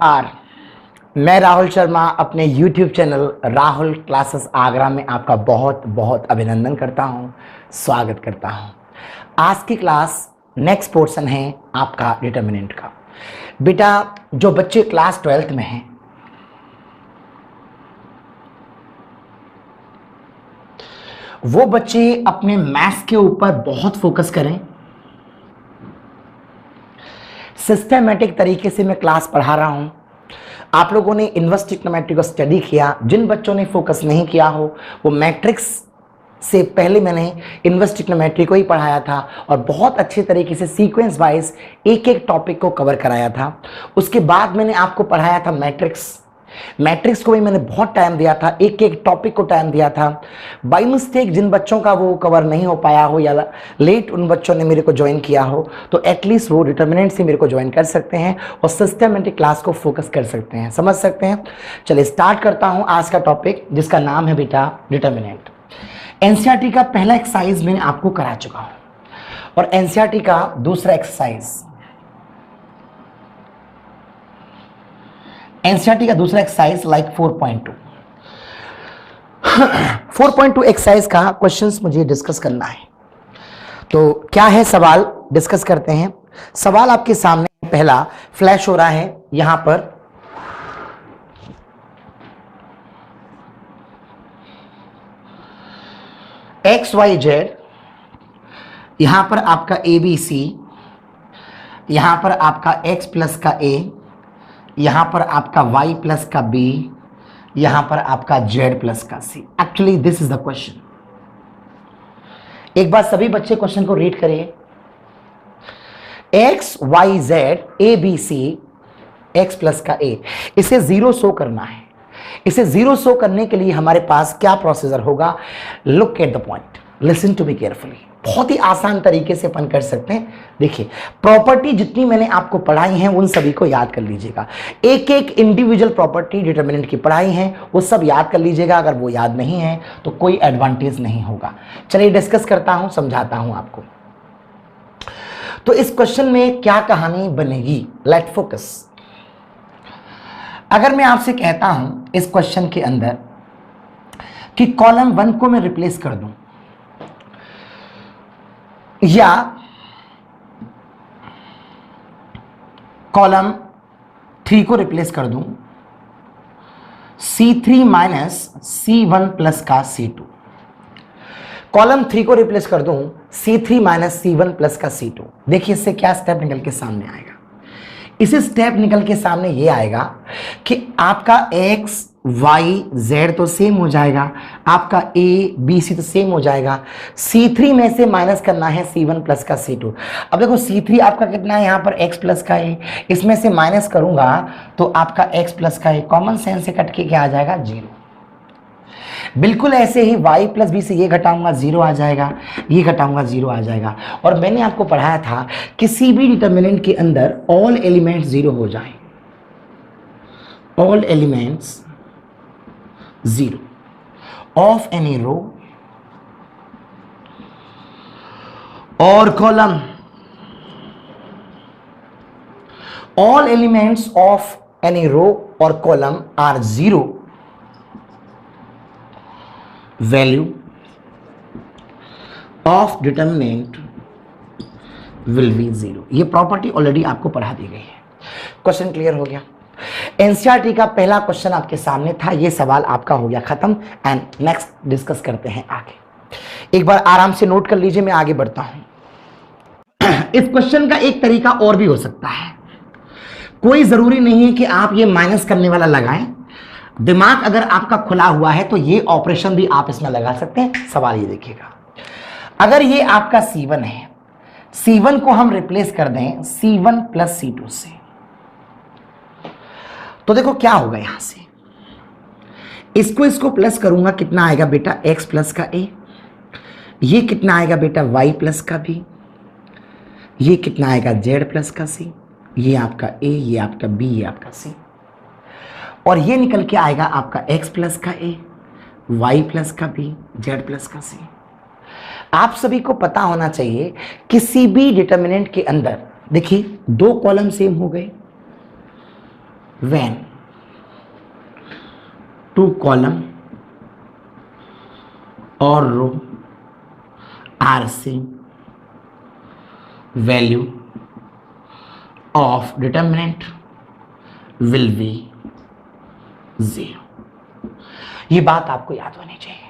नमस्कार। मैं राहुल शर्मा अपने YouTube channel Rahul classes Agra में आपका बहुत बहुत अभिनंदन करता हूं, स्वागत करता हूं। आज की क्लास नेक्स्ट पोर्शन है आपका डिटर्मिनेंट का। बेटा, जो बच्चे क्लास 12th में हैं वो बच्चे अपने मैथ्स के ऊपर बहुत फोकस करें। सिस्टमैटिक तरीके से मैं क्लास पढ़ा रहा हूं। आप लोगों ने इनवर्स ट्रिग्नोमेट्री को स्टडी किया। जिन बच्चों ने फोकस नहीं किया हो वो मैट्रिक्स से पहले मैंने इनवर्स ट्रिग्नोमेट्री को ही पढ़ाया था और बहुत अच्छे तरीके से सीक्वेंस वाइज एक एक टॉपिक को कवर कराया था। उसके बाद मैंने आपको पढ़ाया था मैट्रिक्स को भी मैंने बहुत टाइम दिया था, एक एक टॉपिक को टाइम दिया था। बाय मिस्टेक जिन बच्चों का वो कवर नहीं हो पाया हो या लेट उन बच्चों ने मेरे को ज्वाइन किया हो तो एटलीस्ट वो डिटर्मिनेंट से मेरे को ज्वाइन कर सकते हैं और सिस्टमैटिक क्लास को फोकस कर सकते हैं, समझ सकते हैं। चलिए स्टार्ट करता हूं आज का टॉपिक जिसका नाम है बेटा डिटर्मिनेंट। एनसीईआरटी का पहला एक्सरसाइज मैंने आपको करा चुका हूं और एनसीईआरटी का दूसरा एक्सरसाइज एनसीईआरटी का दूसरा एक्सरसाइज लाइक 4.2 4.2 एक्सरसाइज का क्वेश्चंस मुझे डिस्कस करना है। तो क्या है सवाल, डिस्कस करते हैं। सवाल आपके सामने पहला फ्लैश हो रहा है यहां पर। एक्स वाई जेड, यहां पर आपका ए बी सी, यहां पर आपका एक्स प्लस का ए, यहां पर आपका y प्लस का b, यहां पर आपका z प्लस का c। Actually this is the question. एक बार सभी बच्चे क्वेश्चन को रीड करिए। x y z a b c x plus का a, इसे जीरो शो करना है। इसे जीरो शो करने के लिए हमारे पास क्या प्रोसीजर होगा? Look at the point, listen to me carefully. बहुत ही आसान तरीके से अपन कर सकते हैं। देखिए, प्रॉपर्टी जितनी मैंने आपको पढ़ाई हैं उन सभी को याद कर लीजिएगा। एक एक इंडिविजुअल प्रॉपर्टी डिटर्मिनेंट की पढ़ाई है वो सब याद कर लीजिएगा। अगर वो याद नहीं है तो कोई एडवांटेज नहीं होगा। चलिए डिस्कस करता हूं, समझाता हूं आपको। तो इस क्वेश्चन में क्या कहानी बनेगी, लेट फोकस। अगर मैं आपसे कहता हूं इस क्वेश्चन के अंदर कि कॉलम 1 को मैं रिप्लेस कर दूं या कॉलम 3 को रिप्लेस कर दूं C3 माइनस C1 प्लस का C2, कॉलम 3 को रिप्लेस कर दूं C3 माइनस C1 प्लस का C2। देखिए इससे क्या स्टेप निकल के सामने आएगा। इसे स्टेप निकल के सामने ये आएगा कि आपका x y z तो सेम हो जाएगा, आपका a b c तो सेम हो जाएगा। C3 में से माइनस करना है C1 प्लस का C2। अब देखो C3 आपका कितना है, यहाँ पर x प्लस का a, इसमें से माइनस करूंगा तो आपका x प्लस का a कॉमन सेंस से कट के क्या आ जाएगा, 0। बिल्कुल ऐसे ही y प्लस बी से ये घटाऊंगा 0 आ जाएगा, ये घटाऊंगा 0 आ जाएगा। और मैंने आपको पढ़ाया था किसी भी डिटर्मिनेंट के अंदर ऑल एलिमेंट्स 0 हो जाएं, all elements 0 of any row और column, all elements of any row और column are 0, value of determinant will be 0। ये प्रॉपर्टी ऑलरेडी आपको पढ़ा दी गई है। क्वेश्चन क्लियर हो गया। एनसीईआरटी का पहला क्वेश्चन आपके सामने था, ये सवाल आपका हो गया खत्म। एंड नेक्स्ट डिस्कस करते हैं आगे। एक बार आराम से नोट कर लीजिए, मैं आगे बढ़ता हूं। इस क्वेश्चन का एक तरीका और भी हो सकता है। कोई जरूरी नहीं है कि आप ये माइनस करने वाला लगाएं। दिमाग अगर आपका खुला हुआ है तो ये ऑपरेशन भी आप इसमें लगा सकते हैं। सवाल ये देखिएगा, अगर ये आपका C1 है, C1 को हम रिप्लेस कर दें C1 प्लस C2 से, तो देखो क्या होगा। यहां से इसको प्लस करूंगा, कितना आएगा बेटा, x प्लस का a, ये कितना आएगा बेटा y प्लस का b, ये कितना आएगा z प्लस का c, ये आपका a, ये आपका b, ये आपका c, और ये निकल के आएगा आपका x प्लस का a, y प्लस का b, z प्लस का c। आप सभी को पता होना चाहिए किसी भी डिटर्मिनेंट के अंदर देखिए 2 कॉलम सेम हो गए, when two column or row are same, value of determinant will be 0। ये बात आपको याद होनी चाहिए।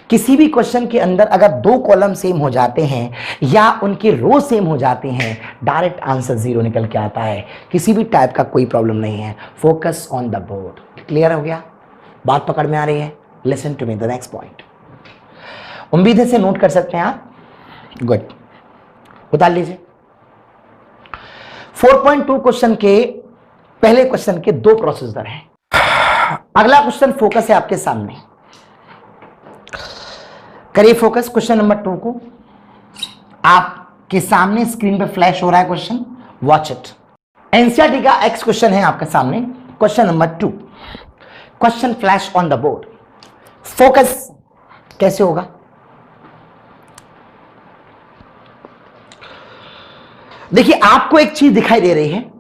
किसी भी क्वेश्चन के अंदर अगर दो कॉलम सेम हो जाते हैं या उनके रो सेम हो जाते हैं, डायरेक्ट आंसर 0 निकल के आता है। किसी भी टाइप का कोई प्रॉब्लम नहीं है। Focus on the board. Clear हो गया? बात पकड़ में आ रही है? Listen to me the next point. उम्मीद है से नोट कर सकते हैं आप। गुड, उतार लीजिए। 4.2 क्वेश्चन के पहले क्वेश्चन के दो प्रोसीजर हैं। अगला क्वेश्चन फोकस है आपके सामने। करिए फोकस क्वेश्चन नंबर 2 को। आपके सामने स्क्रीन पे फ्लैश हो रहा है क्वेश्चन, वॉच इट। एनसीईआरटी का एक्स क्वेश्चन है आपके सामने, question number 2। Question flash on the board. Focus कैसे होगा? देखिए, आपको एक चीज दिखाई दे रही है,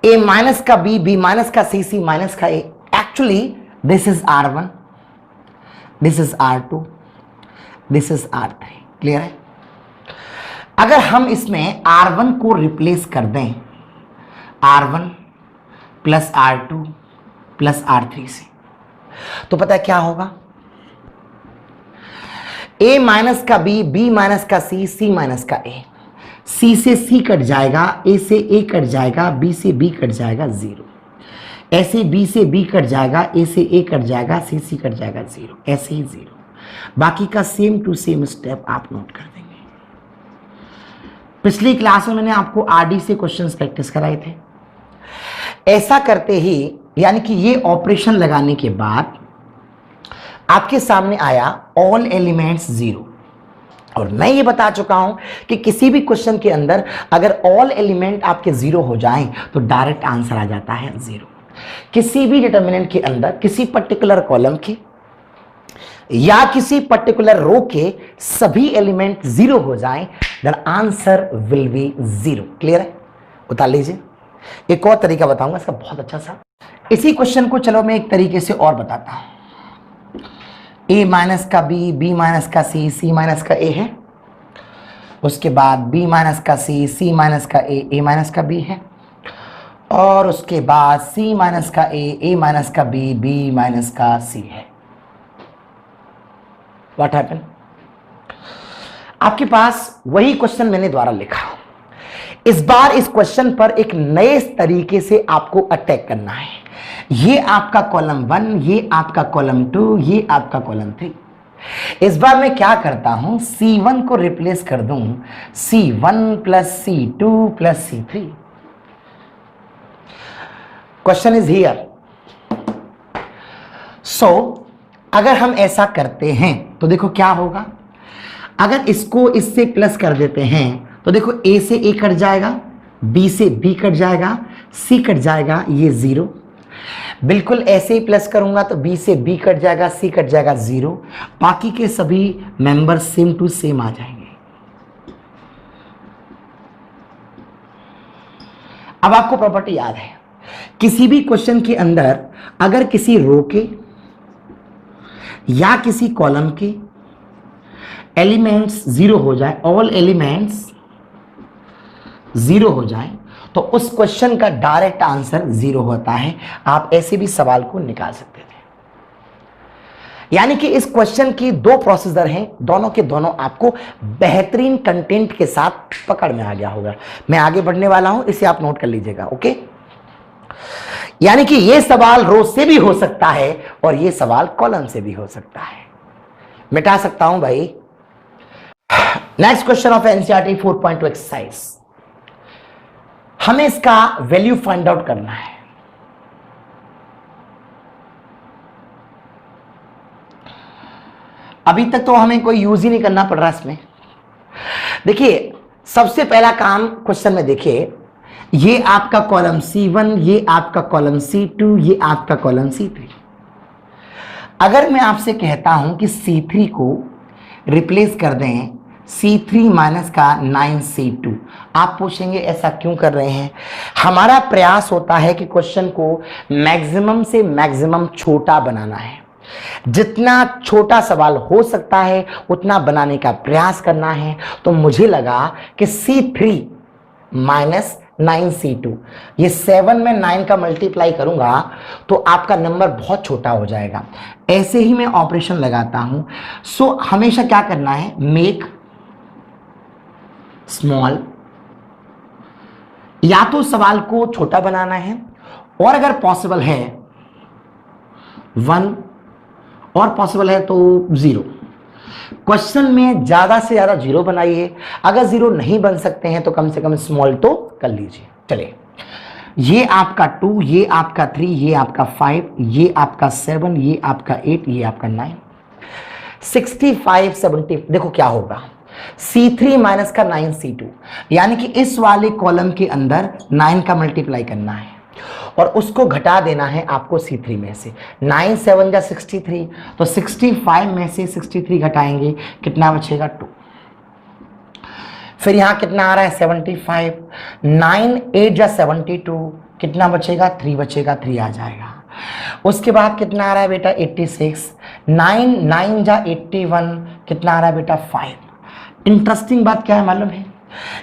a माइनस का b, b माइनस का c, c माइनस का a। Actually this is r1, this is r2, this is r3। Clear है? अगर हम इसमें r1 को रिप्लेस कर दें r1 plus r2 plus r3 से, तो पता है क्या होगा? a माइनस का b, b माइनस का c, c माइनस का a। c से c कट जाएगा, a से a कट जाएगा, b से b कट जाएगा 0। ऐसे b से b कट जाएगा, a से a कट जाएगा, c से कट जाएगा 0। ऐसे ही 0। बाकी का सेम टू सेम स्टेप आप नोट कर देंगे। पिछली क्लास में मैंने आपको आरडी से क्वेश्चंस प्रैक्टिस कराए थे। ऐसा करते ही, यानी कि ये ऑपरेशन लगाने के बाद आपके सामने आया ऑल एलिमेंट्स 0। और मैं ये बता चुका हूं कि किसी भी क्वेश्चन के अंदर अगर ऑल एलिमेंट आपके 0 हो जाएं तो डायरेक्ट आंसर आ जाता है 0। किसी भी डिटर्मिनेंट के अंदर किसी पर्टिकुलर कॉलम के या किसी पर्टिकुलर रो के सभी एलिमेंट 0 हो जाएं, then answer will be 0। Clear है? उतार लीजिए। एक और तरीका बताऊंगा इसका बहुत अच्छा सा। इसी क्वेश्चन को चलो मैं एक तरीके से और बताता हूं। a माइनस का b, b माइनस का c, c माइनस का a है। उसके बाद b माइनस का c, c माइनस का a, a माइनस का b है। और उसके बाद c माइनस का a, a माइनस का b, b माइनस का c है। What happen? आपके पास वही क्वेश्चन मैंने द्वारा लिखा। इस बार इस क्वेश्चन पर एक नए तरीके से आपको अटैक करना है। ये आपका कॉलम 1, ये आपका कॉलम 2, ये आपका कॉलम 3। इस बार मैं क्या करता हूं, C1 को रिप्लेस कर दूं C1 plus C2 plus C3। Question is here. So अगर हम ऐसा करते हैं तो देखो क्या होगा। अगर इसको इससे प्लस कर देते हैं तो देखो a से a कट जाएगा, b से b कट जाएगा, c कट जाएगा, ये 0। बिल्कुल ऐसे ही प्लस करूंगा तो b से b कट जाएगा, c कट जाएगा 0। बाकी के सभी मेंबर सेम टू सेम आ जाएंगे। अब आपको प्रॉपर्टी याद है, किसी भी क्वेश्चन के अंदर अगर किसी रो के या किसी कॉलम के एलिमेंट्स 0 हो जाए, ऑल एलिमेंट्स 0 हो जाए, तो उस क्वेश्चन का डायरेक्ट आंसर 0 होता है। आप ऐसे भी सवाल को निकाल सकते थे। यानी कि इस क्वेश्चन की दो प्रोसीजर हैं, दोनों के दोनों आपको बेहतरीन कंटेंट के साथ पकड़ में आ गया होगा। मैं आगे बढ़ने वाला हूं, इसे आप नोट कर लीजिएगा। ओके, यानी कि यह सवाल रो से भी हो सकता है और यह सवाल कॉलम से भी हो सकता है। मिटा सकता हूं भाई। Next question of NCERT 4.2 exercise. हमें इसका वैल्यू फाइंड आउट करना है। अभी तक तो हमें कोई यूज ही नहीं करना पड़ रहा इसमें। देखिए, सबसे पहला काम क्वेश्चन में देखिए, ये आपका कॉलम C1, ये आपका कॉलम C2, ये आपका कॉलम C3। अगर मैं आपसे कहता हूं कि C3 को रिप्लेस कर दें C3 माइनस का 9C2। आप पूछेंगे ऐसा क्यों कर रहे हैं? हमारा प्रयास होता है कि क्वेश्चन को मैक्सिमम से मैक्सिमम छोटा बनाना है। जितना छोटा सवाल हो सकता है उतना बनाने का प्रयास करना है। तो मुझे लगा कि C3 माइनस 9C2, ये 7 में 9 का मल्टीप्लाई करूंगा तो आपका नंबर बहुत छोटा हो जाएगा। ऐसे ही मैं ऑपरेशन लगाता हूं। सो हमेशा क्या करना है, मेक स्मॉल, या तो सवाल को छोटा बनाना है और अगर पॉसिबल है 1 और पॉसिबल है तो 0। क्वेश्चन में ज्यादा से ज्यादा 0 बनाइए। अगर 0 नहीं बन सकते हैं तो कम से कम स्मॉल तो कर लीजिए। चलिए, ये आपका 2, ये आपका 3, ये आपका 5, ये आपका 7, ये आपका 8, ये आपका 9, 65 70। देखो क्या होगा, C3 माइनस का 9C2, यानी कि इस वाले कॉलम के अंदर 9 का मल्टीप्लाई करना है और उसको घटा देना है आपको C3 में से। 9 7 जा 63, तो 65 में से 63 घटाएंगे, कितना बचेगा 2। फिर यहां कितना आ रहा है 75, 9 8 जा 72, कितना बचेगा 3 बचेगा, 3 आ जाएगा। उसके बाद कितना आ रहा है बेटा 86, 9 9 जा 81, कितना आ रहा है बेटा 5। इंटरेस्टिंग बात क्या है मालूम है,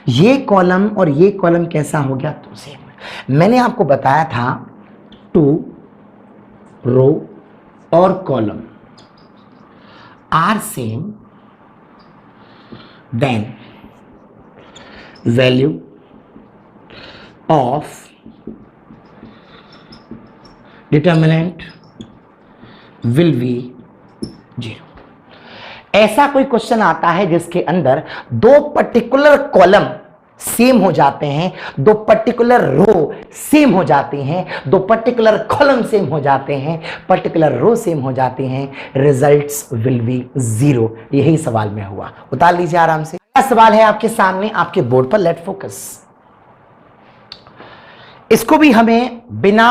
ये कॉलम और ये कॉलम कैसा हो गया, तो सेम। मैंने आपको बताया था 2 रो और column are same then value of determinant will be 0। ऐसा कोई क्वेश्चन आता है जिसके अंदर दो पर्टिकुलर कॉलम सेम हो जाते हैं, दो पर्टिकुलर रो सेम हो जाती हैं, दो पर्टिकुलर कॉलम सेम हो जाते हैं, पर्टिकुलर रो सेम हो जाती हैं, रिजल्ट्स विल बी 0। यही सवाल में हुआ। उतार लीजिए आराम से। अगला सवाल है आपके सामने, आपके बोर्ड पर, लेट फोकस। इसको भी हमें बिना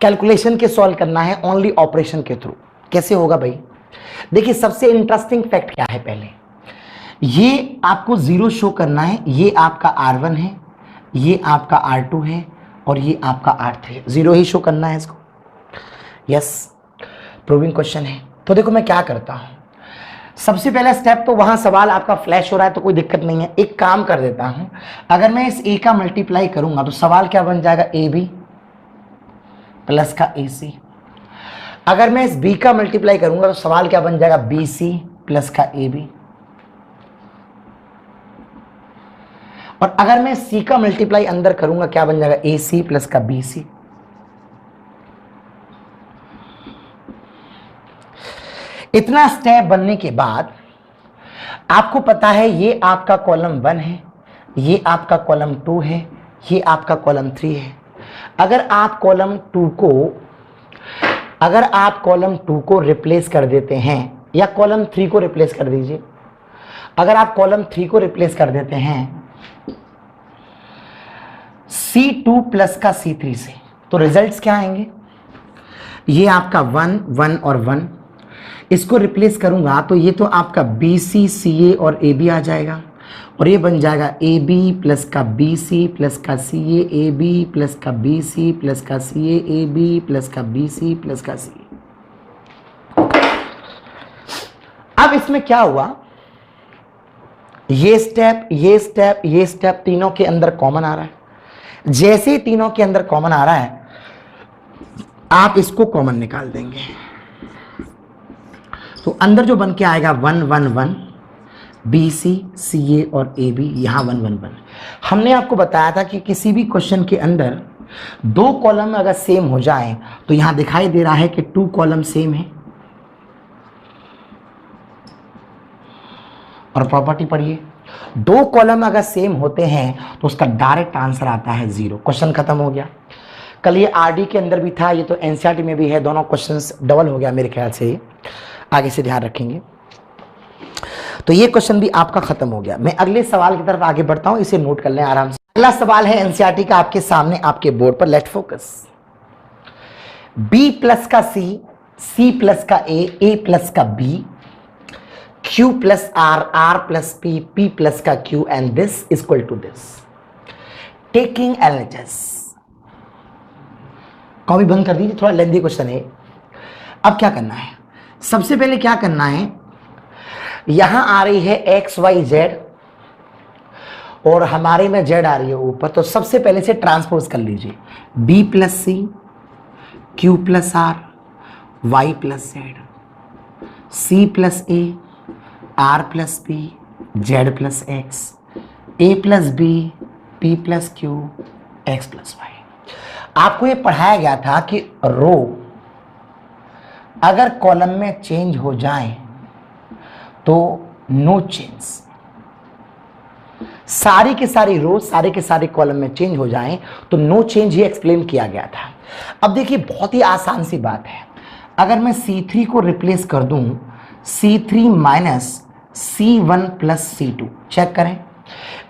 कैलकुलेशन के सॉल्व करना है, ओनली ऑपरेशन के थ्रू। कैसे होगा भाई? देखिए, सबसे इंटरेस्टिंग फैक्ट क्या है, पहले ये आपको 0 शो करना है। ये आपका R1 है, ये आपका R2 है और ये आपका R3 है। 0 ही शो करना है इसको। यस, प्रूविंग क्वेश्चन है। तो देखो मैं क्या करता हूं, सबसे पहला स्टेप तो वहां सवाल आपका फ्लैश हो रहा है तो कोई दिक्कत नहीं है। एक काम कर देता हूं, अगर मैं इस A का मल्टीप्लाई करूंगा तो सवाल क्या बन जाएगा, AB प्लस का AC। अगर मैं इस B का मल्टीप्लाई करूंगा तो सवाल क्या बन जाएगा, BC प्लस का AB। और अगर मैं C का मल्टीप्लाई अंदर करूंगा क्या बन जाएगा, AC प्लस का BC। इतना स्टेप बनने के बाद आपको पता है ये आपका कॉलम 1 है, ये आपका कॉलम 2 है, ये आपका कॉलम 3 है। अगर आप कॉलम 2 को रिप्लेस कर देते हैं, या कॉलम 3 को रिप्लेस कर दीजिए, अगर आप कॉलम 3 को रिप्लेस कर देते हैं C2 प्लस का C3 से, तो रिजल्ट्स क्या आएंगे, ये आपका 1 1 और 1। इसको रिप्लेस करूंगा तो ये तो आपका BC CA और AB आ जाएगा, और ये बन जाएगा AB प्लस का BC प्लस का CA, AB प्लस का BC प्लस का CA, AB प्लस का BC प्लस का CA। अब इसमें क्या हुआ, ये स्टेप, ये स्टेप, ये स्टेप तीनों के अंदर कॉमन आ रहा है। जैसे ही तीनों के अंदर कॉमन आ रहा है आप इसको कॉमन निकाल देंगे, तो अंदर जो बन के आएगा 1 1 1, BC CA और AB, यहां 1 1 1। हमने आपको बताया था कि किसी भी क्वेश्चन के अंदर दो कॉलम अगर सेम हो जाएं तो यहां दिखाई दे रहा है कि 2 कॉलम सेम है। और प्रॉपर्टी पढ़िए, दो कॉलम अगर सेम होते हैं तो उसका डायरेक्ट आंसर आता है 0। क्वेश्चन खत्म हो गया। कल ये RD के अंदर भी था, ये तो NCERT में भी है, दोनों क्वेश्चंस डबल हो गया मेरे ख्याल से। आगे से ध्यान रखेंगे। तो ये क्वेश्चन भी आपका खत्म हो गया। मैं अगले सवाल की तरफ आगे बढ़ता हूं, इसे नोट कर लें आराम से। अगला सवाल है NCERT का, आपके सामने आपके बोर्ड पर, लेट फोकस। B प्लस का C, C प्लस का A, A प्लस का B, Q plus R plus P plus का Q and this is equal to this. Taking LHS. Copy बंद कर दीजिए, थोड़ा लेंथी क्वेश्चन है। अब क्या करना है, सबसे पहले क्या करना है, यहां आ रही है एक्स वाई जेड और हमारे में जेड आ रही है ऊपर, तो सबसे पहले से ट्रांसपोज कर लीजिए, b plus c, q plus r, y plus z, c plus a, r plus p, z plus x, a plus b, p plus q, x plus y. आपको ये पढ़ाया गया था कि रो अगर कॉलम में चेंज हो जाए तो नो चेंज, सारी की सारी रो सारे के सारे कॉलम में चेंज हो जाएं तो नो चेंज, ये एक्सप्लेन किया गया था। अब देखिए बहुत ही आसान सी बात है, अगर मैं C3 को रिप्लेस कर दूं C3 minus C1 plus C2, check करें,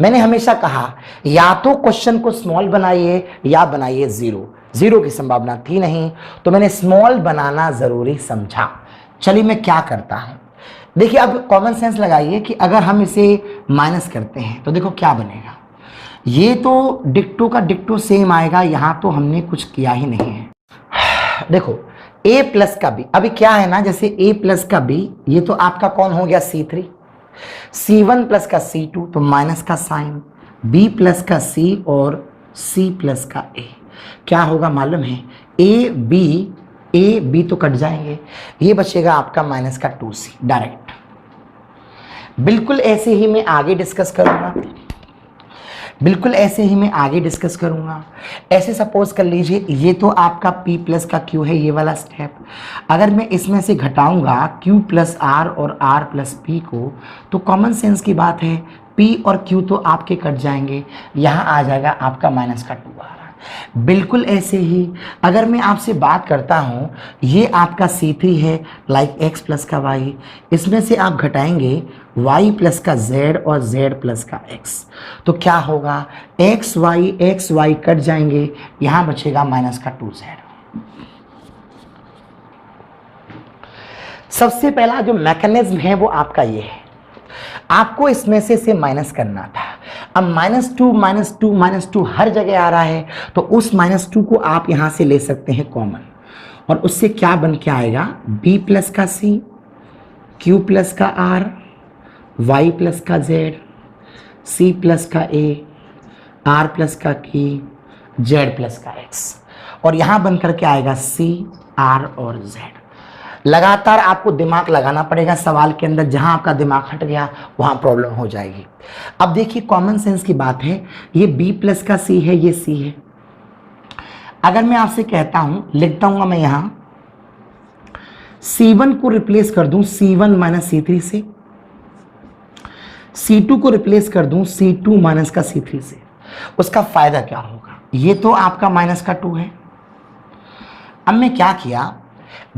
मैंने हमेशा कहा या तो क्वेश्चन को स्मॉल बनाइए या बनाइए जीरो, जीरो की संभावना थी नहीं तो मैंने स्मॉल बनाना जरूरी समझा। चलिए मैं क्या करता हूं, देखिए अब कॉमन सेंस लगाइए कि अगर हम इसे माइनस करते हैं तो देखो क्या बनेगा, ये तो डिक्टो का डिक्टो सेम आएगा, यहां तो हमने कुछ किया ही नहीं है। देखो a प्लस का b, अभी क्या है ना, जैसे a प्लस का b, ये तो आपका कौन हो गया C3, C1 प्लस का C2 तो माइनस का साइन, b प्लस का c और c प्लस का a, क्या होगा मालूम है, a b तो कट जाएंगे, ये बचेगा आपका माइनस का 2c डायरेक्ट। बिल्कुल ऐसे ही मैं आगे डिस्कस करूंगा, बिल्कुल ऐसे ही मैं आगे डिस्कस करूंगा। ऐसे सपोज कर लीजिए ये तो आपका p प्लस का q है, ये वाला स्टेप, अगर मैं इसमें से घटाऊंगा q प्लस r और r प्लस p को तो कॉमन सेंस की बात है p और q तो आपके कट जाएंगे, यहाँ आ जाएगा आपका माइनस का 2 आ रहा है। बिल्कुल ऐसे ही अगर मैं आपसे बात करता हूँ, ये आपका C3 है लाइक x प्लस का y, इसमें से आप घटाएंगे y प्लस का z और z प्लस का x, तो क्या होगा x y कट जाएंगे, यहाँ बचेगा माइनस का 2z। सबसे पहला जो मैकेनिज्म है वो आपका ये है, आपको इसमें से माइनस करना था। अब -2 हर जगह आ रहा है तो उस -2 को आप यहां से ले सकते हैं कॉमन, और उससे क्या बन के आएगा, b प्लस का c, q प्लस का r, y प्लस का z, c प्लस का a, r प्लस का k, z प्लस का x, और यहां बन करके आएगा c, r और z। लगातार आपको दिमाग लगाना पड़ेगा सवाल के अंदर, जहां आपका दिमाग हट गया वहां प्रॉब्लम हो जाएगी। अब देखिए कॉमन सेंस की बात है, ये b प्लस का c है, ये c है, अगर मैं आपसे कहता हूं, लिखता हूं मैं यहां C1 को रिप्लेस कर दूं C1 माइनस C3 से, C2 को रिप्लेस कर दूं C2 माइनस का C3 से, उसका फायदा क्या होगा, ये तो आपका माइनस का 2 है। अब मैं क्या किया,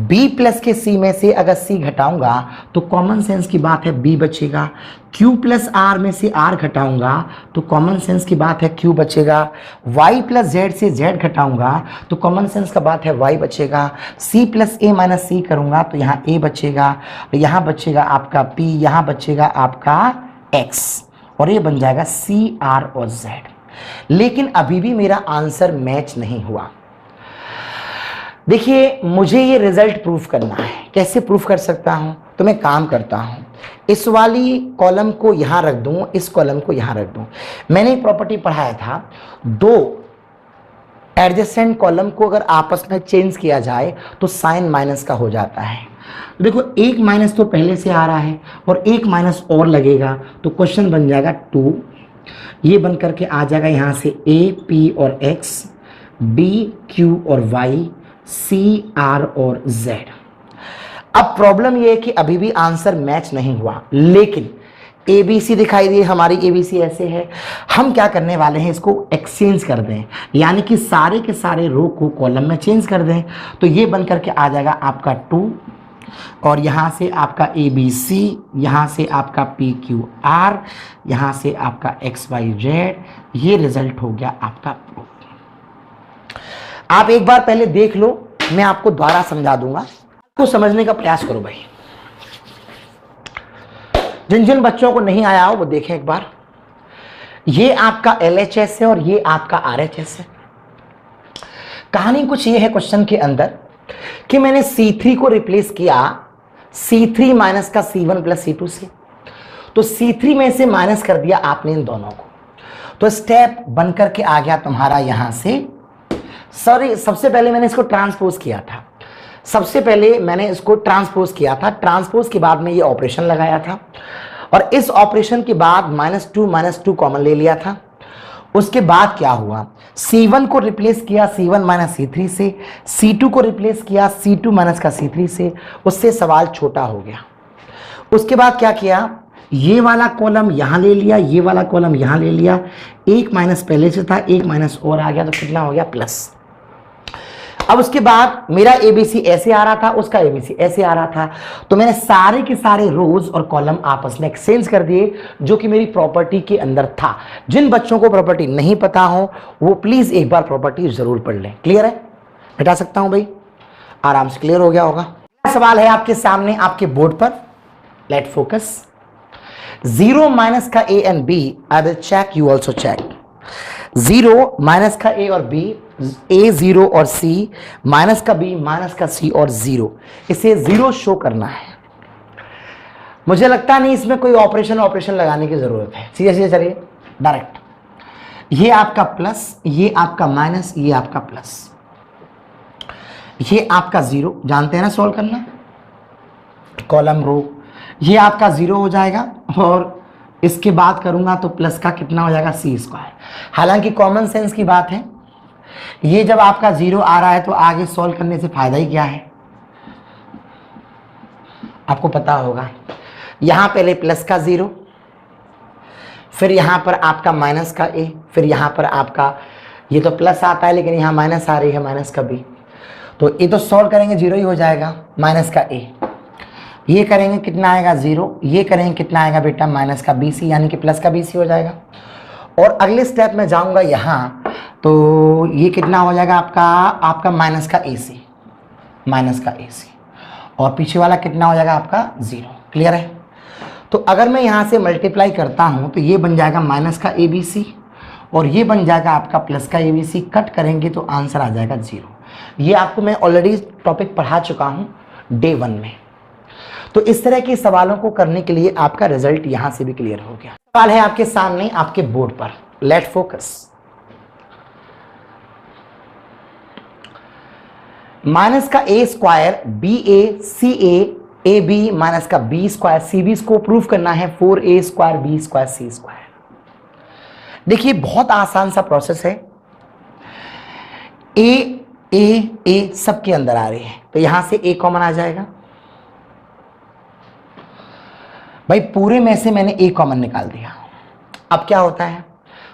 b प्लस के c में से अगर c घटाऊंगा तो कॉमन सेंस की बात है b बचेगा, q प्लस r में से r घटाऊंगा तो कॉमन सेंस की बात है q बचेगा, y प्लस z से z घटाऊंगा तो कॉमन सेंस का बात है y बचेगा, c plus a minus c करूंगा तो यहाँ a बचेगा, यहाँ बचेगा आपका p, यहाँ बचेगा आपका x, और ये बन जाएगा c r और z। लेकिन अभी भी मेरा आंसर मैच नहीं हुआ। देखिए मुझे ये रिजल्ट प्रूफ करना है, कैसे प्रूफ कर सकता हूं, तो मैं काम करता हूं, इस वाली कॉलम को यहां रख दूं, इस कॉलम को यहां रख दूं। मैंने एक प्रॉपर्टी पढ़ाया था, दो एडजेसेंट कॉलम को अगर आपस में चेंज किया जाए तो साइन माइनस का हो जाता है। देखो एक माइनस तो पहले से आ रहा है और एक माइनस और लगेगा तो क्वेश्चन बन जाएगा 2, ये बन करके आ जाएगा यहां से a p और x, b q और y, C R और Z। अब प्रॉब्लम यह है कि अभी भी आंसर मैच नहीं हुआ, लेकिन ABC दिखाई दी, हमारी ABC ऐसे है, हम क्या करने वाले हैं, इसको एक्सचेंज कर दें, यानी कि सारे के सारे रो को कॉलम में चेंज कर दें, तो ये बन करके आ जाएगा आपका 2, और यहाँ से आपका ABC, यहाँ से आपका PQR, यहाँ से आपका XYZ, ये रिजल्ट हो गया आपका प्रूफ। आप एक बार पहले देख लो, मैं आपको दोबारा समझा दूंगा, आपको समझने का प्रयास करो भाई। जिन जिन बच्चों को नहीं आया हो वो देखें एक बार। ये आपका LHS है और ये आपका RHS है। कहानी कुछ ये है क्वेश्चन के अंदर कि मैंने C3 को रिप्लेस किया C3 माइनस का C1 प्लस C2 से, तो C3 में से माइनस कर दिया आपने इन दोनों को, तो स्टेप बन करके आ गया तुम्हारा यहां से। सॉरी, सबसे पहले मैंने इसको ट्रांसपोज किया था, सबसे पहले मैंने इसको ट्रांसपोज किया था, ट्रांसपोज के बाद में ये ऑपरेशन लगाया था और इस ऑपरेशन के बाद -2 कॉमन ले लिया था। उसके बाद क्या हुआ, C1 को रिप्लेस किया C1 माइनस C3 से, C2 को रिप्लेस किया C2 माइनस का C3 से, उससे सवाल छोटा हो गया। उसके बाद क्या किया, ये वाला कॉलम यहां ले लिया, ये वाला कॉलम यहां ले लिया, एक माइनस पहले से था, एक माइनस और आ गया, तो कितना हो गया प्लस। अब उसके बाद मेरा ABC ऐसे आ रहा था, उसका ABC ऐसे आ रहा था, तो मैंने सारे के सारे रोज और कॉलम आपस में एक्सचेंज कर दिए, जो कि मेरी प्रॉपर्टी के अंदर था। जिन बच्चों को प्रॉपर्टी नहीं पता हो वो प्लीज एक बार प्रॉपर्टी जरूर पढ़ लें। क्लियर है, हटा सकता हूं भाई, आराम से क्लियर हो गया होगा। सवाल है आपके सामने आपके बोर्ड पर, लेट फोकस। 0 माइनस का A and B, I will check, you also check. 0 minus का A और B, A 0 और C, माइनस का B, माइनस का C और 0, इसे 0 शो करना है। मुझे लगता नहीं इसमें कोई ऑपरेशन लगाने की जरूरत है, सीधे सीधे चलिए डायरेक्ट। ये आपका प्लस, ये आपका माइनस, ये आपका प्लस, ये आपका 0, जानते हैं ना सॉल्व करना, कॉलम रो, ये आपका 0 हो जाएगा और इसके बाद करूंगा तो प्लस का कितना हो जाएगा C²। हालांकि कॉमन सेंस की बात है, ये जब आपका 0 आ रहा है तो आगे सॉल्व करने से फायदा ही क्या है, आपको पता होगा। यहां पहले प्लस का 0, फिर यहां पर आपका माइनस का A, फिर यहां पर आपका, ये तो प्लस आता है लेकिन यहां माइनस आ रही है, माइनस का B, तो ये तो सॉल्व करेंगे 0 ही हो जाएगा, माइनस का A। ये करेंगे कितना आएगा 0, ये करेंगे कितना आएगा बेटा माइनस का BC, यानी कि प्लस का BC हो जाएगा। और अगले स्टेप में जाऊंगा यहाँ, तो ये कितना हो जाएगा आपका माइनस का AC, माइनस का AC, और पीछे वाला कितना हो जाएगा आपका 0। क्लियर है, तो अगर मैं यहाँ से मल्टीप्लाई करता हूँ तो ये बन जाएगा माइनस का ABC और ये बन जाएगा आपका प्लस का ABC, कट करेंगे तो आंसर आ जाएगा 0। ये आपको मैं ऑलरेडी टॉपिक पढ़ा चुका हूँ डे 1 में। तो इस तरह के सवालों को करने के लिए आपका रिजल्ट यहां से भी क्लियर हो गया। सवाल है आपके सामने आपके बोर्ड पर, लेट फोकस। माइनस का A² BA CA AB minus का B² CB को प्रूव करना है 4A² B² C²। देखिए बहुत आसान सा प्रोसेस है, A सबके अंदर आ रही है, तो यहां से A कॉमन आ जाएगा। भाई पूरे में से मैंने A कॉमन निकाल दिया, अब क्या होता है,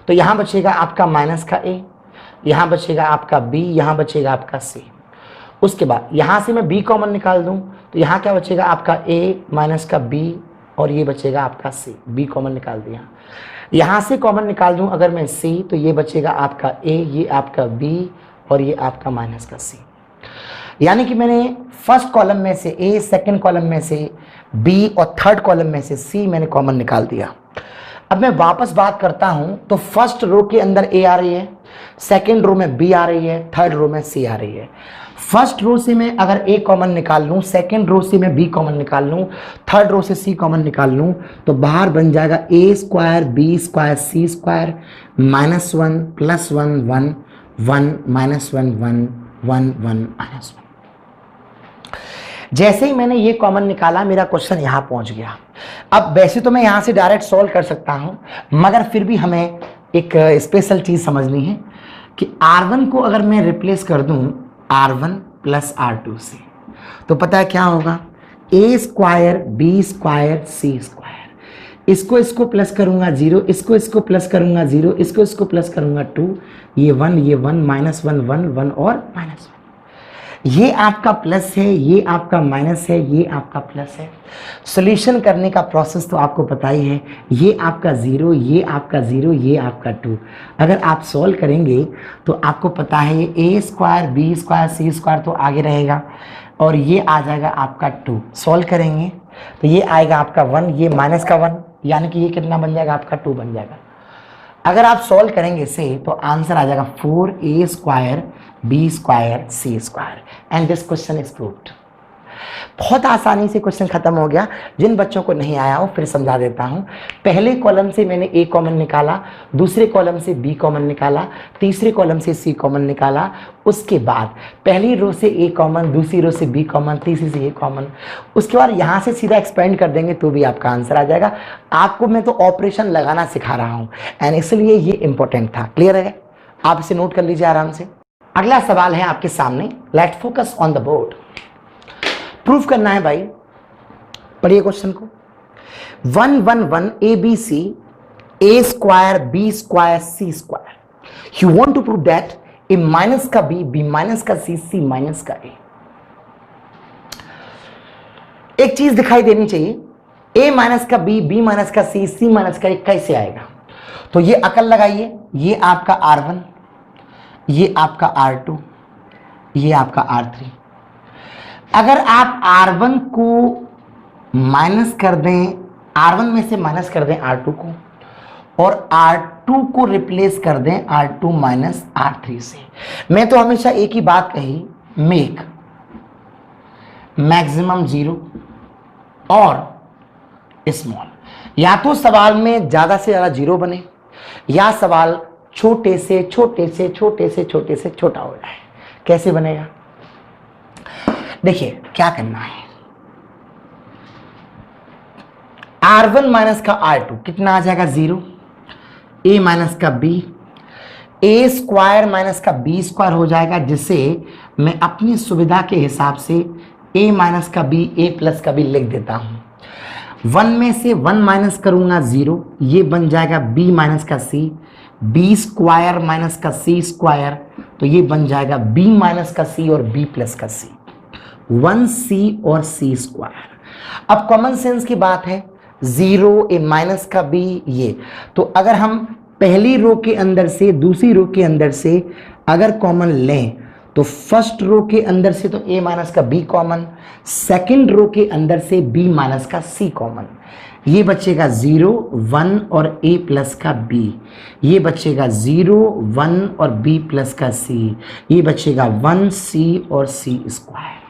तो यहां बचेगा आपका माइनस का A, यहां बचेगा आपका B, यहां बचेगा आपका C। उसके बाद यहां से मैं B कॉमन निकाल दूं तो यहां क्या बचेगा आपका A माइनस का B और ये बचेगा आपका C, B कॉमन निकाल दिया। यहां से कॉमन निकाल दूं अगर मैं C, तो ये बचेगा आपका A, ये आपका B और ये आपका माइनस का C। यानी कि मैंने फर्स्ट कॉलम में से A, सेकंड कॉलम में से B और थर्ड कॉलम में से C मैंने कॉमन निकाल दिया। अब मैं वापस बात करता हूं तो फर्स्ट रो के अंदर A आ रही है, सेकंड रो में B आ रही है, थर्ड रो में C आ रही है। फर्स्ट रो से मैं अगर A कॉमन निकाल लूं, सेकंड रो से मैं B कॉमन निकाल लूं, थर्ड रो से C कॉमन निकाल लूं, तो बाहर बन जाएगा A² B² C² -1 +1 1 1 -1 1 1 1 -1। जैसे ही मैंने ये कॉमन निकाला मेरा क्वेश्चन यहां पहुंच गया। अब वैसे तो मैं यहां से डायरेक्ट सॉल्व कर सकता हूं, मगर फिर भी हमें एक स्पेशल चीज समझनी है कि R1 को अगर मैं रिप्लेस कर दूं R1 + R2 से, तो पता है क्या होगा, A² B² C²। इसको प्लस करूंगा 0, इसको प्लस करूंगा 0, इसको प्लस करूंगा 2, ये 1 -1 1 1 और -1। ये आपका प्लस है, ये आपका माइनस है, ये आपका प्लस है। सॉल्यूशन करने का प्रोसेस तो आपको पता ही है, ये आपका 0, ये आपका 0, ये आपका 2। अगर आप सॉल्व करेंगे तो आपको पता है ये A² B² C² तो आगे रहेगा और ये आ जाएगा आपका 2। सॉल्व करेंगे तो ये आएगा आपका 1, ये माइनस का 1, यानी कि ये कितना बन जाएगा आपका 2 बन जाएगा। अगर आप सॉल्व करेंगे इसे तो आंसर आ जाएगा 4a square b square c square and this question is proved. बहुत आसानी से क्वेश्चन खत्म हो गया। जिन बच्चों को नहीं आया हो फिर समझा देता हूं। पहले कॉलम से मैंने a कॉमन निकाला, दूसरे कॉलम से b कॉमन निकाला, तीसरे कॉलम से c कॉमन निकाला, उसके बाद पहली रो से a कॉमन, दूसरी रो से b कॉमन, तीसरी से a कॉमन, उसके बाद यहां से सीधा एक्सपेंड कर देंगे तो भी आपका आंसर आ जाएगा। आपको मैं तो ऑपरेशन लगाना सिखा रहा हूं एंड इसलिए ये इंपॉर्टेंट था। क्लियर है? आप इसे नोट कर लीजिए आराम से। अगला सवाल है आपके सामने, let focus on the board. Proof करना है भाई, पढ़िए क्वेश्चन को। 1 1 1 ABC a square b square c square. You want to prove that a minus का b, b माइनस का c, c माइनस का a। एक चीज दिखाई देनी चाहिए, a माइनस का b, b माइनस का c, c माइनस का a कैसे आएगा? तो ये अकल लगाइए, ये आपका R1, ये आपका R2, ये आपका R3। अगर आप R1 को माइनस कर दें, R1 में से माइनस कर दें R2 को, और R2 को रिप्लेस कर दें R2 माइनस R3 से। मैं तो हमेशा एक ही बात कही, मेक मैक्सिमम 0 और स्मॉल। या तो सवाल में ज्यादा से ज्यादा 0 बने, या सवाल छोटे से छोटे से छोटे से छोटे से छोटा हो जाए। कैसे बनेगा? देखिए क्या करना है, R1 माइनस का R2 कितना आ जाएगा? 0। a माइनस का b, a स्क्वायर माइनस का b स्क्वायर हो जाएगा, जिसे मैं अपनी सुविधा के हिसाब से a माइनस का b, a प्लस का b लिख देता हूं। 1 में से 1 माइनस करूंगा 0, ये बन जाएगा b माइनस का c, b स्क्वायर माइनस का c स्क्वायर, तो ये बन जाएगा b माइनस का c और b प्लस का c, 1c और c स्क्वायर। अब कॉमन सेंस की बात है, 0 a माइनस का b, ये तो अगर हम पहली रो के अंदर से दूसरी रो के अंदर से अगर कॉमन लें तो फर्स्ट रो के अंदर से तो a माइनस का b कॉमन, सेकंड रो के अंदर से b माइनस का c कॉमन। ये बचेगा 0 1 और a प्लस का b, ये बचेगा 0 1 और b प्लस का c, ये बचेगा 1c और c स्क्वायर।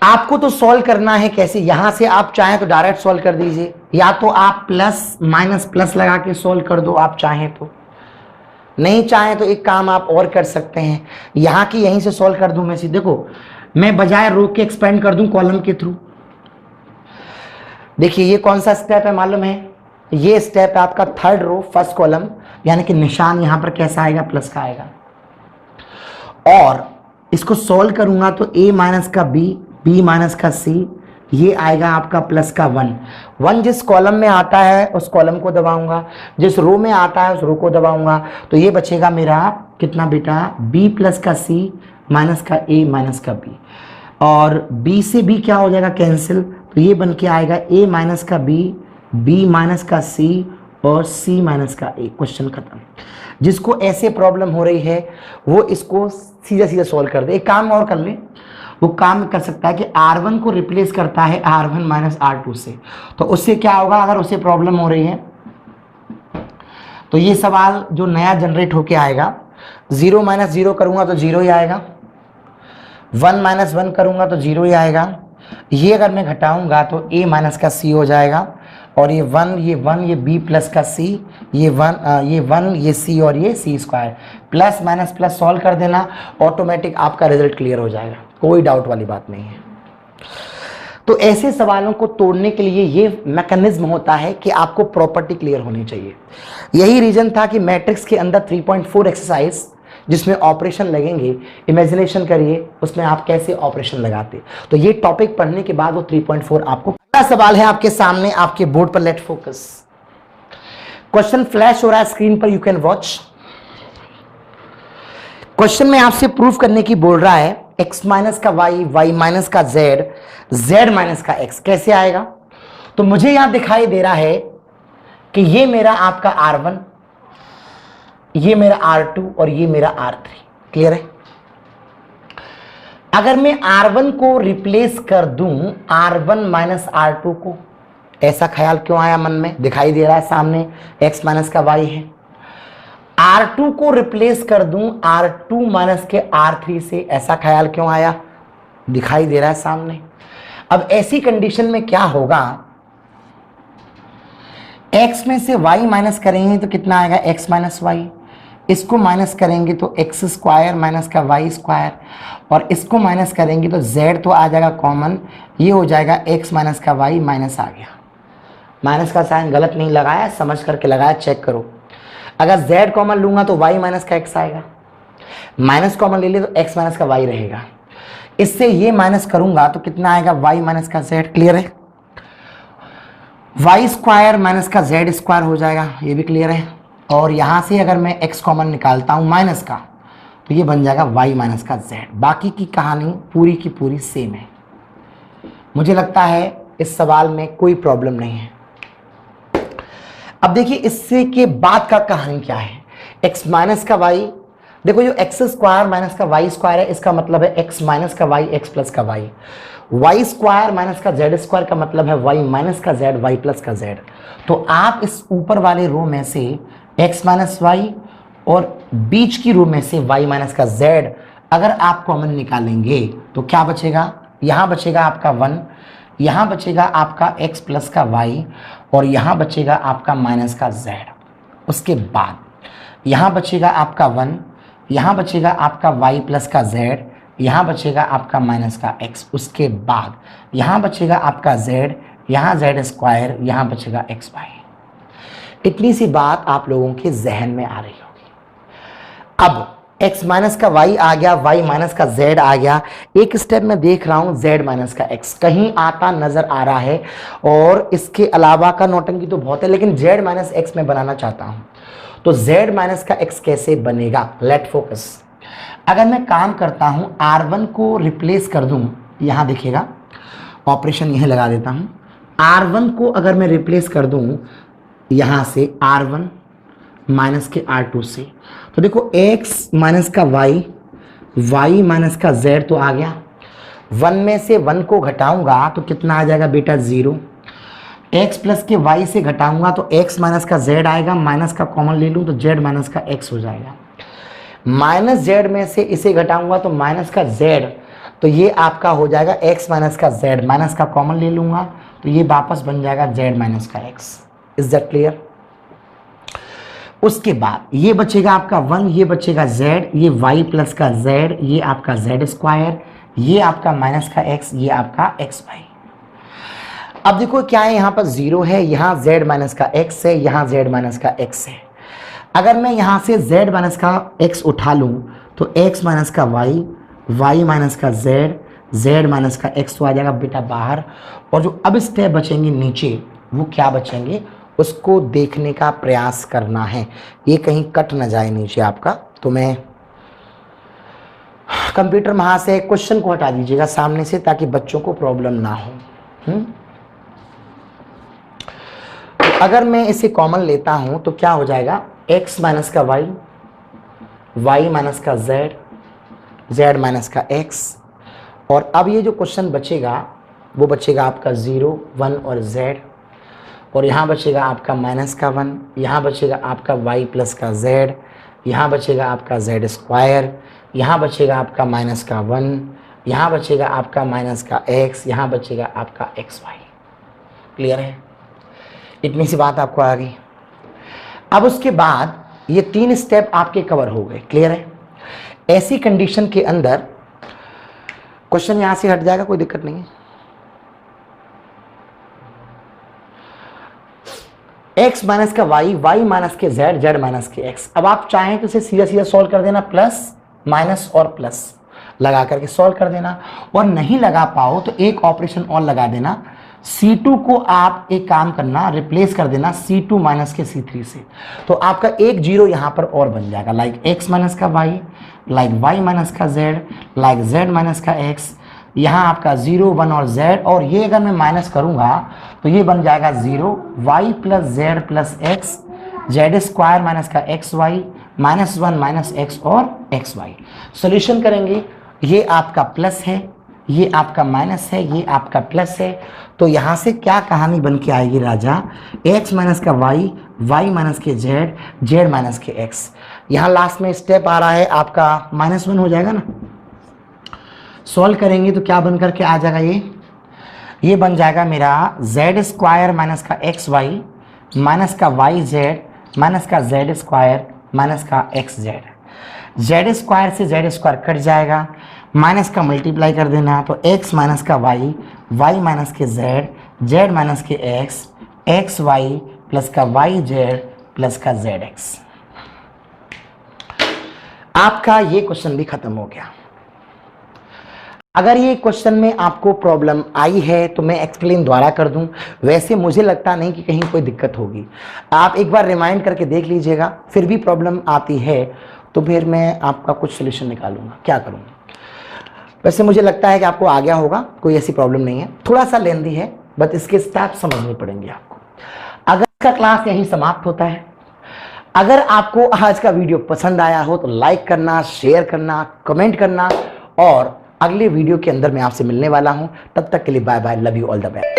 आपको तो सॉल्व करना है कैसे? यहां से आप चाहें तो डायरेक्ट सॉल्व कर दीजिए, या तो आप प्लस माइनस प्लस लगा के सॉल्व कर दो, आप चाहें तो। नहीं चाहें तो एक काम आप और कर सकते हैं, यहां की यहीं से सॉल्व कर दूं मैं सीधे। देखो मैं बजाय रो के एक्सपेंड कर दूं कॉलम के थ्रू। देखिए ये कौन सा स्टेप है मालूम है? ये स्टेप है आपका थर्ड रो फर्स्ट कॉलम, यानी कि निशान यहां पर कैसा आएगा? प्लस का आएगा। और इसको सॉल्व करूंगा तो a माइनस का b, b माइनस का c, ये आएगा आपका प्लस का 1 जिस कॉलम में आता है उस कॉलम को दबाऊंगा, जिस रो में आता है उस रो को दबाऊंगा, तो ये बचेगा मेरा कितना बेटा? b प्लस का c माइनस का a माइनस का b, और b से b क्या हो जाएगा? कैंसिल, तो ये बन के आएगा a माइनस का b, b माइनस का c और c माइनस का a। क्वेश्चन खत्म। जिसको ऐसे प्रॉब्लम हो रही है वो इसको सीधा सीधा सॉल्व कर दे। एक काम और कर ले, वो काम कर सकता है कि R1 को रिप्लेस करता है R1 माइनस R2 से, तो उससे क्या होगा? अगर उसे प्रॉब्लम हो रही है तो ये सवाल जो नया जनरेट होके आएगा, 0 माइनस 0 करूंगा तो 0 ही आएगा, 1 माइनस 1 करूंगा तो 0 ही आएगा, ये अगर मैं घटाऊंगा तो a माइनस का c हो जाएगा, और ये 1 ये b प्लस का c, ये 1 ये c और ये c square. Plus minus plus solve कर देना, ऑटोमेटिक आपका रिजल्ट क्लियर हो जाएगा, कोई डाउट वाली बात नहीं है। तो ऐसे सवालों को तोड़ने के लिए ये मैकेनिज्म होता है कि आपको प्रॉपर्टी क्लियर होनी चाहिए। यही रीजन था कि मैट्रिक्स के अंदर 3.4 एक्सरसाइज जिसमें ऑपरेशन लगेंगे, इमेजिनेशन करिए उसमें आप कैसे ऑपरेशन लगाते। तो ये टॉपिक पढ़ने के बाद वो 3.4 आपको। अगला सवाल है आपके सामने आपके बोर्ड पर, लेट फोकस। क्वेश्चन फ्लैश हो रहा है स्क्रीन पर, यू कैन वॉच। क्वेश्चन में आपसे प्रूफ करने की बोल रहा है x माइनस का y, y माइनस का z, z माइनस का x कैसे आएगा? तो मुझे यहां दिखाई दे रहा है कि ये मेरा आपका R1, ये मेरा R2 और ये मेरा R3। क्लियर है? अगर मैं R1 को रिप्लेस कर दूं R1 माइनस R2 को, ऐसा ख्याल क्यों आया मन में? दिखाई दे रहा है सामने x माइनस का y है। R2 को रिप्लेस कर दूं R2 माइनस के R3 से, ऐसा ख्याल क्यों आया? दिखाई दे रहा है सामने। अब ऐसी कंडीशन में क्या होगा, x में से y माइनस करेंगे तो कितना आएगा x माइनस वाई, इसको माइनस करेंगे तो एक्स स्क्वायर माइनस का वाई स्क्वायर, और इसको माइनस करेंगे तो z तो आ जाएगा कॉमन, ये हो जाएगा x माइनस का y माइनस आ गया। माइनस का साइन गलत नहीं लगाया, समझ करके लगाया, चेक करो। अगर z कॉमन लूंगा तो y माइनस का x आएगा, माइनस कॉमन ले ले तो x माइनस का y रहेगा। इससे ये माइनस करूंगा तो कितना आएगा y माइनस का z। क्लियर है? y स्क्वायर माइनस का z स्क्वायर हो जाएगा, ये भी क्लियर है। और यहां से अगर मैं x कॉमन निकालता हूं माइनस का तो ये बन जाएगा y माइनस का z। बाकी की कहानी पूरी की पूरी सेम है। मुझे लगता है इस सवाल में कोई प्रॉब्लम नहीं है। अब देखिए इससे के बाद का कहानी क्या है, x माइनस का y, देखो जो x स्क्वायर माइनस का y स्क्वायर है इसका मतलब है x माइनस का y x प्लस का y, y स्क्वायर माइनस का z स्क्वायर का मतलब है y माइनस का z y प्लस का z। तो आप इस ऊपर वाले रो में से x माइनस वाई और बीच की रो में से y माइनस का z अगर आप कॉमन निकालेंगे तो क्या बचेगा, यहाँ बचेगा आपका 1, यहाँ बचेगा आपका x प्लस का y और यहाँ बचेगा आपका माइनस का z। उसके बाद यहाँ बचेगा आपका 1, यहाँ बचेगा आपका y प्लस का z, यहाँ बचेगा आपका माइनस का x। उसके बाद यहाँ बचेगा आपका z, यहाँ z स्क्वायर, यहाँ बचेगा एक्स वाई। इतनी सी बात आप लोगों के जहन में आ रही होगी। अब x माइनस का y आ गया, y माइनस का z आ गया। एक स्टेप में देख रहा हूं z माइनस का x कहीं आता नजर आ रहा है, और इसके अलावा का नौटंकी तो बहुत है, लेकिन z माइनस x में बनाना चाहता हूं। तो z माइनस का x कैसे बनेगा, लेट फोकस। अगर मैं काम करता हूं R1 को रिप्लेस कर दूं, यहां देखिएगा ऑपरेशन यह लगा देता हूं। R1 को अगर मैं रिप्लेस कर दूं यहां से R1 माइनस के R2 से, तो देखो x माइनस का y, y माइनस का z तो आ गया। 1 में से 1 को घटाऊंगा तो कितना आ जाएगा बेटा 0। x प्लस के y से घटाऊंगा तो x माइनस का z आएगा, माइनस का कॉमन ले लूं तो z माइनस का x हो जाएगा। माइनस z में से इसे घटाऊंगा तो माइनस का z, तो ये आपका हो जाएगा x माइनस का z, माइनस का कॉमन ले लूंगा तो ये वापस बन जाएगा z माइनस का x। Is that clear? उसके बाद ये बचेगा आपका 1, ये बचेगा z, ये y प्लस का z, ये आपका z स्क्वायर, ये आपका माइनस का x, ये आपका एक्स वाई। अब देखो क्या है, यहाँ पर 0 है, यहाँ z माइनस का x है, यहाँ z माइनस का x है। अगर मैं यहाँ से z माइनस का x उठा लूँ तो x माइनस का y, y माइनस का z, z माइनस का x तो आ जाएगा बेटा बाहर। और जो अब स्टेप बचेंगे नीचे वो क्या बचेंगे, उसको देखने का प्रयास करना है, ये कहीं कट ना जाए नीचे आपका। तो मैं कंप्यूटर वहां से क्वेश्चन को हटा दीजिएगा सामने से ताकि बच्चों को प्रॉब्लम ना हो। तो अगर मैं इसे कॉमन लेता हूं तो क्या हो जाएगा, x माइनस का y, y माइनस का z, z माइनस का x। और अब ये जो क्वेश्चन बचेगा वो बचेगा आपका 0, 1 और z, और यहाँ बचेगा आपका माइनस का 1, यहाँ बचेगा आपका y प्लस का z, यहाँ बचेगा आपका z स्क्वायर, यहाँ बचेगा आपका माइनस का 1, यहाँ बचेगा आपका माइनस का x, यहाँ बचेगा आपका एक्स वाई। क्लियर है? इतनी सी बात आपको आ गई। अब उसके बाद ये 3 स्टेप आपके कवर हो गए। क्लियर है? ऐसी कंडीशन के अंदर क्वेश्चन यहाँ से हट जाएगा, कोई दिक्कत नहीं है। x माइनस का y, y माइनस के z, z माइनस के x। अब आप चाहें तो इसे सीधा सीधा सॉल्व कर देना, प्लस माइनस और प्लस लगा करके सॉल्व कर देना, और नहीं लगा पाओ तो एक ऑपरेशन और लगा देना। C2 को आप एक काम करना, रिप्लेस कर देना C2 माइनस के C3 से, तो आपका एक 0 यहाँ पर और बन जाएगा, लाइक x माइनस का y, लाइक y माइनस का z, लाइक z माइनस का x। यहाँ आपका 0, 1 और z, और ये अगर मैं माइनस करूँगा तो ये बन जाएगा 0, y plus z plus x, z square minus का x y, minus 1 minus x और एक्स वाई। सोल्यूशन करेंगे ये आपका प्लस है, ये आपका माइनस है, ये आपका प्लस है। तो यहाँ से क्या कहानी बन के आएगी राजा, x माइनस का y, y माइनस के z, z माइनस के x। यहाँ लास्ट में स्टेप आ रहा है आपका -1 हो जाएगा ना। सॉल्व करेंगे तो क्या बन करके आ जाएगा, ये बन जाएगा मेरा z स्क्वायर माइनस का एक्स वाई माइनस का वाई जेड माइनस का z स्क्वायर माइनस का एक्स जेड। जेड स्क्वायर से जेड स्क्वायर कट जाएगा, माइनस का मल्टीप्लाई कर देना, तो x माइनस का वाई, वाई माइनस के जेड, जेड माइनस के एक्स, एक्स वाई प्लस का वाई जेड प्लस का जेड एक्स। आपका ये क्वेश्चन भी खत्म हो गया। अगर ये क्वेश्चन में आपको प्रॉब्लम आई है तो मैं एक्सप्लेन दोबारा कर दूं, वैसे मुझे लगता नहीं कि कहीं कोई दिक्कत होगी। आप एक बार रिमाइंड करके देख लीजिएगा, फिर भी प्रॉब्लम आती है तो फिर मैं आपका कुछ सोल्यूशन निकालूंगा, क्या करूंगा। वैसे मुझे लगता है कि आपको आ गया होगा, कोई ऐसी प्रॉब्लम नहीं है। थोड़ा सा लेंदी है बट इसके स्टेप समझने पड़ेंगे आपको। अगर इसका क्लास यहीं समाप्त होता है। अगर आपको आज का वीडियो पसंद आया हो तो लाइक करना, शेयर करना, कमेंट करना, और अगले वीडियो के अंदर मैं आपसे मिलने वाला हूं। तब तक के लिए bye bye, love you, all the best.